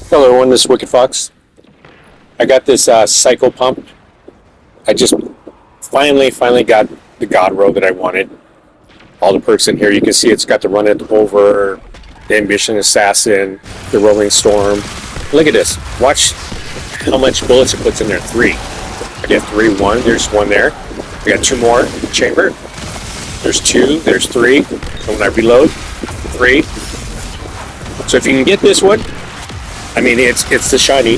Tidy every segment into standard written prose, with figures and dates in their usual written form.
Hello, everyone. This is Wicked Fox. I got this cycle pump. I just finally got the God row that I wanted. All the perks in here. You can see it's got the Run It Over, the Ambition Assassin, the Rolling Storm. Look at this. Watch how much bullets it puts in there. 3. I get 3, 1. There's 1 there. I got 2 more in the chamber. There's 2. There's 3. So when I reload, 3. So if you can get this one, I mean, it's the shiny,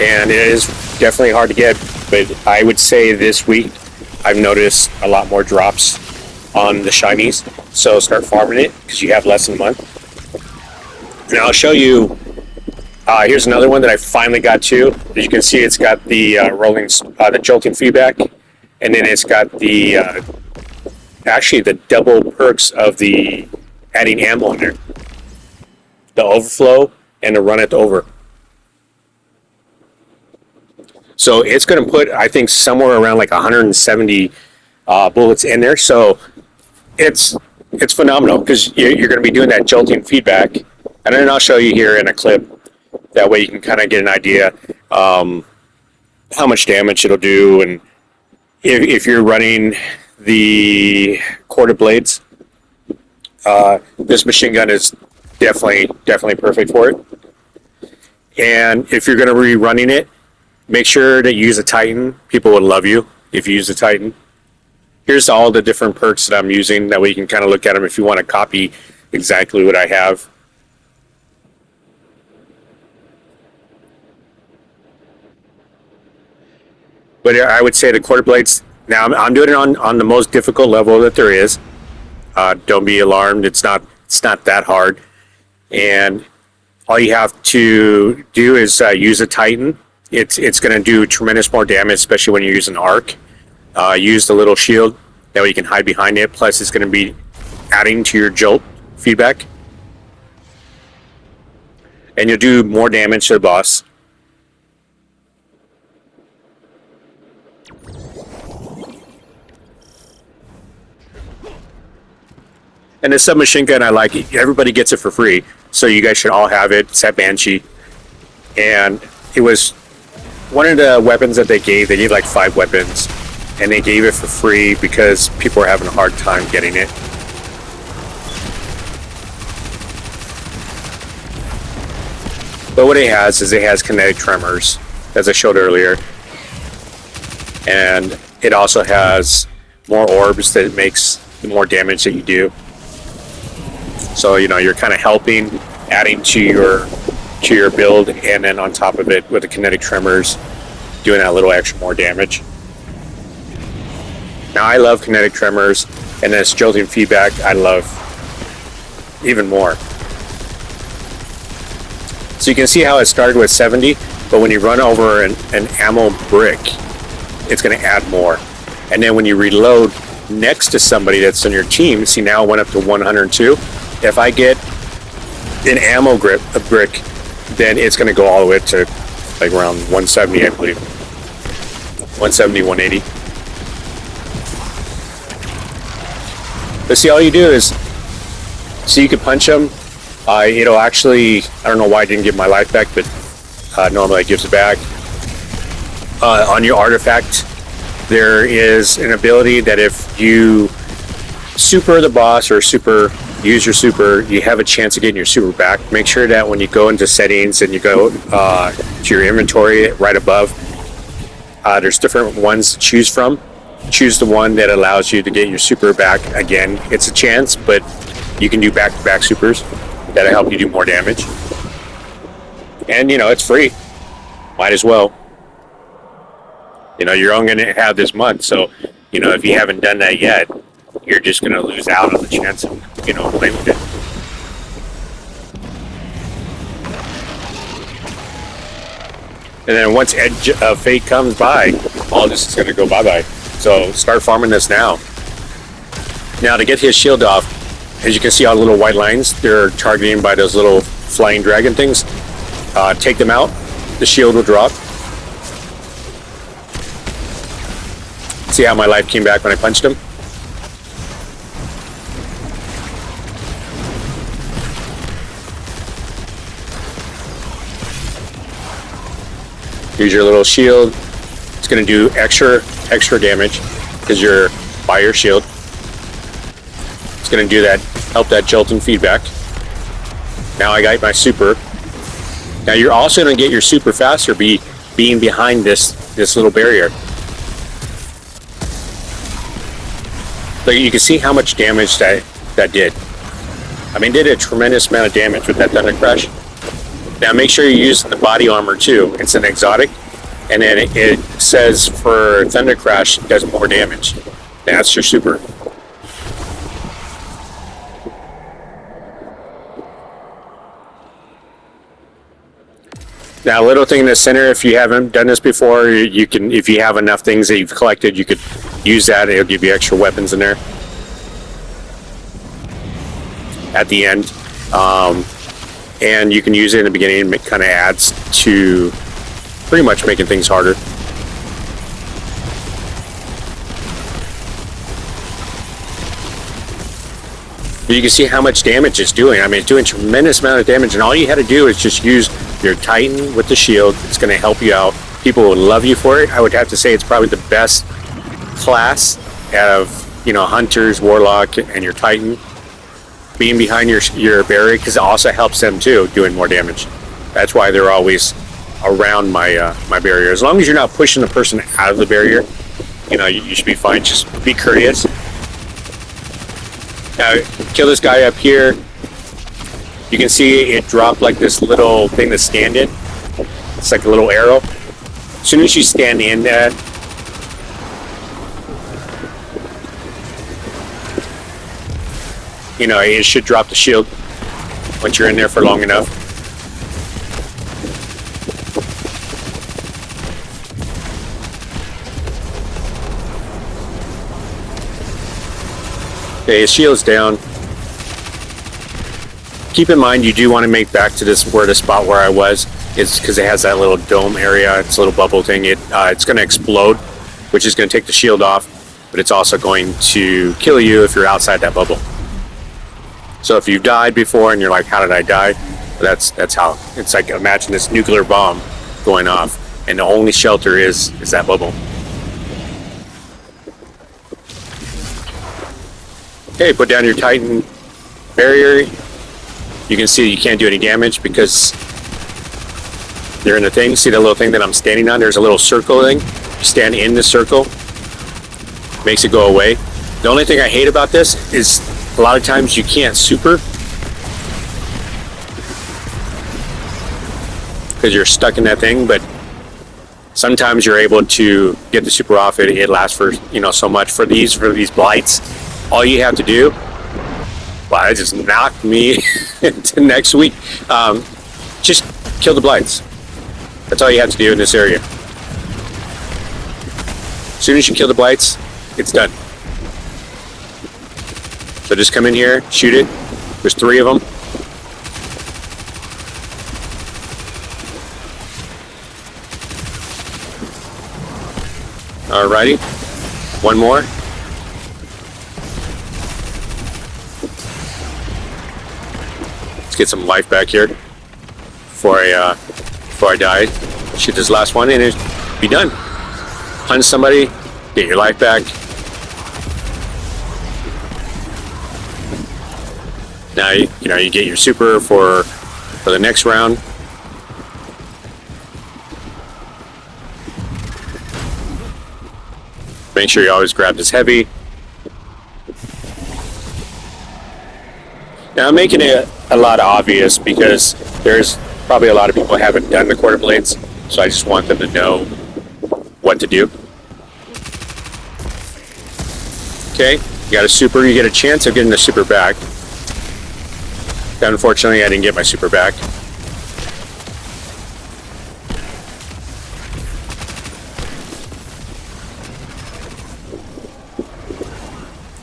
and it is definitely hard to get, but I would say this week I've noticed a lot more drops on the shinies, so start farming it because you have less than a month. And I'll show you, here's another one that I finally got to. As you can see, it's got the the jolting feedback, and then it's got the, actually the double perks of the adding ammo in there. The overflow and the run it over. So it's going to put, I think, somewhere around like 170 bullets in there. So it's phenomenal because you're going to be doing that jolting feedback. And then I'll show you here in a clip. That way you can kind of get an idea how much damage it'll do. And if you're running the quarter blades, this machine gun is definitely perfect for it. And if you're going to be running it, make sure that you use a Titan. People would love you if you use a Titan. Here's all the different perks that I'm using. That way you can kind of look at them if you want to copy exactly what I have. But I would say the quarter blades, now I'm doing it on the most difficult level that there is. Don't be alarmed. It's not that hard. And all you have to do is use a Titan. It's going to do tremendous more damage, especially when you're using arc. Use the little shield, that way you can hide behind it. Plus, it's going to be adding to your jolt feedback, and you'll do more damage to the boss. And the submachine gun, I like it. Everybody gets it for free, so you guys should all have it. It's at Banshee, and it was one of the weapons that they gave. They gave like 5 weapons, and they gave it for free because people were having a hard time getting it. But what it has is it has kinetic tremors, as I showed earlier, and it also has more orbs that makes the more damage that you do. So you're kind of helping, adding to your build, and then on top of it with the kinetic tremors, doing that little extra more damage. Now I love kinetic tremors, and this jolting feedback I love even more. So you can see how it started with 70, but when you run over an ammo brick, it's going to add more. And then when you reload next to somebody that's on your team, see now it went up to 102. If I get an ammo brick, then it's going to go all the way to like around 170, I believe. 170, 180. But see, all you do is, so you can punch them. It'll actually, I don't know why I didn't give my life back, but normally it gives it back. On your artifact, there is an ability that if you super the boss or use your super, you have a chance of getting your super back. Make sure that when you go into settings and you go to your inventory right above, there's different ones to choose from. Choose the one that allows you to get your super back again. It's a chance, but you can do back-to-back supers that'll help you do more damage. And it's free. Might as well. You're only going to have this month, so if you haven't done that yet, you're just going to lose out on the chance of playing with it. And then once Edge of Fate comes by, all this is going to go bye-bye. So start farming this now. Now to get his shield off, as you can see all the little white lines, they're targeting by those little flying dragon things. Take them out, the shield will drop. See how my life came back when I punched him? Use your little shield. It's going to do extra damage because you're by your shield. It's going to do that, help that jolting feedback. Now I got my super. Now you're also going to get your super faster being behind this little barrier. So you can see how much damage that did. I mean, it did a tremendous amount of damage with that Thunder Crash. Now make sure you use the body armor too. It's an exotic, and then it says for Thunder Crash it does more damage. That's your super. Now, a little thing in the center, if you haven't done this before, you can, if you have enough things that you've collected, you could use that. It'll give you extra weapons in there at the end. And you can use it in the beginning, and it kind of adds to pretty much making things harder. But you can see how much damage it's doing. I mean, it's doing a tremendous amount of damage, and all you had to do is just use your Titan with the shield. It's going to help you out. People will love you for it. I would have to say it's probably the best class of, Hunters, Warlock, and your Titan. Being behind your barrier, because it also helps them too, doing more damage. That's why they're always around my my barrier. As long as you're not pushing the person out of the barrier, you should be fine. Just be courteous. Now, kill this guy up here. You can see it dropped like this little thing to stand in. It's like a little arrow. As soon as you stand in that, it should drop the shield once you're in there for long enough. Okay, his shield's down. Keep in mind, you do want to make back to the spot where I was. It's because it has that little dome area. It's a little bubble thing. It's going to explode, which is going to take the shield off, but it's also going to kill you if you're outside that bubble. So if you've died before and you're like, how did I die? That's how. It's like, imagine this nuclear bomb going off, and the only shelter is that bubble. Okay, put down your Titan barrier. You can see you can't do any damage because they're in the thing. See the little thing that I'm standing on? There's a little circle thing. You stand in the circle. Makes it go away. The only thing I hate about this is a lot of times you can't super because you're stuck in that thing, but sometimes you're able to get the super off. It lasts for so much. For these blights, all you have to do, well, it just knocked me into next week. Just kill the blights. That's all you have to do in this area. As soon as you kill the blights, it's done. So just come in here, shoot it. There's 3 of them. Alrighty. One more. Let's get some life back here before I die. Shoot this last one and it'll be done. Punch somebody, get your life back. Now you get your super for the next round. Make sure you always grab this heavy. Now I'm making it a lot obvious because there's probably a lot of people who haven't done the quarter blades, so I just want them to know what to do. Okay, you got a super, you get a chance of getting the super back. Unfortunately, I didn't get my super back.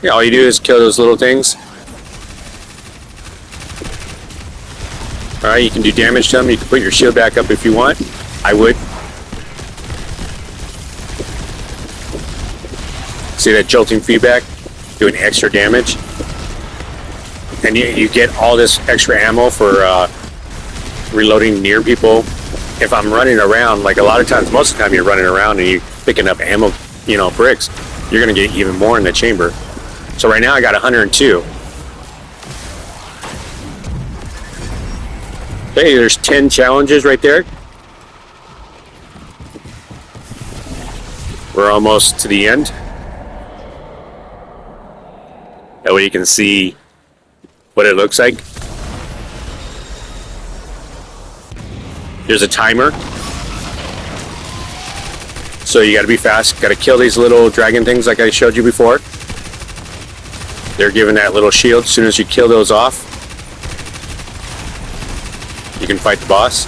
Yeah, all you do is kill those little things. Alright, you can do damage to them. You can put your shield back up if you want. I would. See that jolting feedback? Doing extra damage. And you get all this extra ammo for reloading near people if I'm running around, like a lot of times, most of the time you're running around and you're picking up ammo, bricks, you're going to get even more in the chamber. So right now I got 102. Hey, there's 10 challenges right there. We're almost to the end. That way you can see what it looks like. There's a timer. So you gotta be fast. Gotta kill these little dragon things like I showed you before. They're giving that little shield. As soon as you kill those off, you can fight the boss.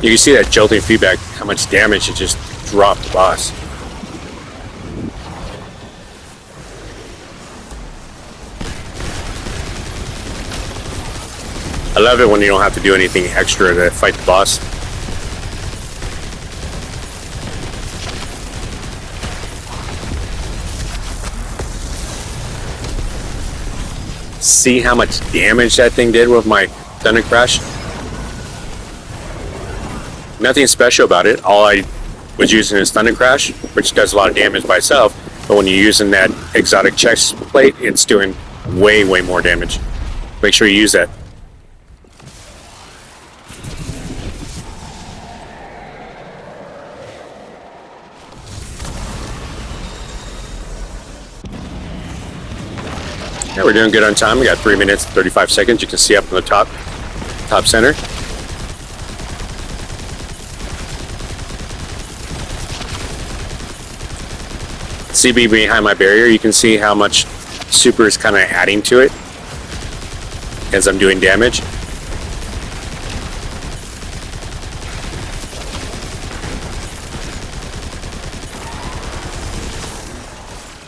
You can see that jolting feedback, how much damage it just dropped the boss. I love it when you don't have to do anything extra to fight the boss. See how much damage that thing did with my Thunder Crash? Nothing special about it. All I was using is Thunder Crash, which does a lot of damage by itself. But when you're using that exotic chest plate, it's doing way, way more damage. Make sure you use that. Yeah, we're doing good on time. We got 3 minutes, 35 seconds. You can see up in the top center. See behind my barrier, you can see how much super is kind of adding to it as I'm doing damage.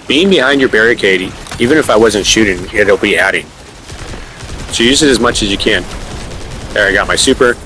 Being behind your barricade, even if I wasn't shooting, it'll be adding. So use it as much as you can. There, I got my super.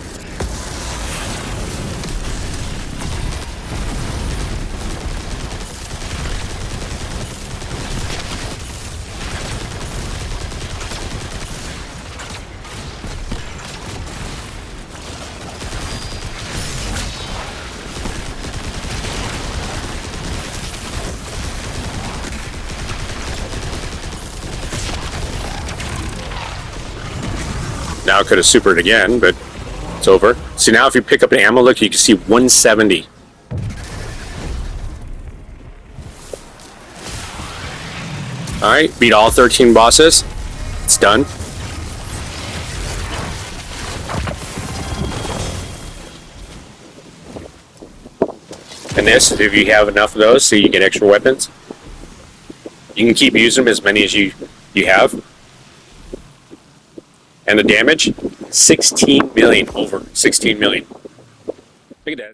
Now I could have supered again, but it's over. See, now if you pick up an ammo, look, you can see 170. Alright, beat all 13 bosses. It's done. And this, if you have enough of those so you get extra weapons, you can keep using them as many as you have. And the damage, 16 million, over 16 million. Look at that.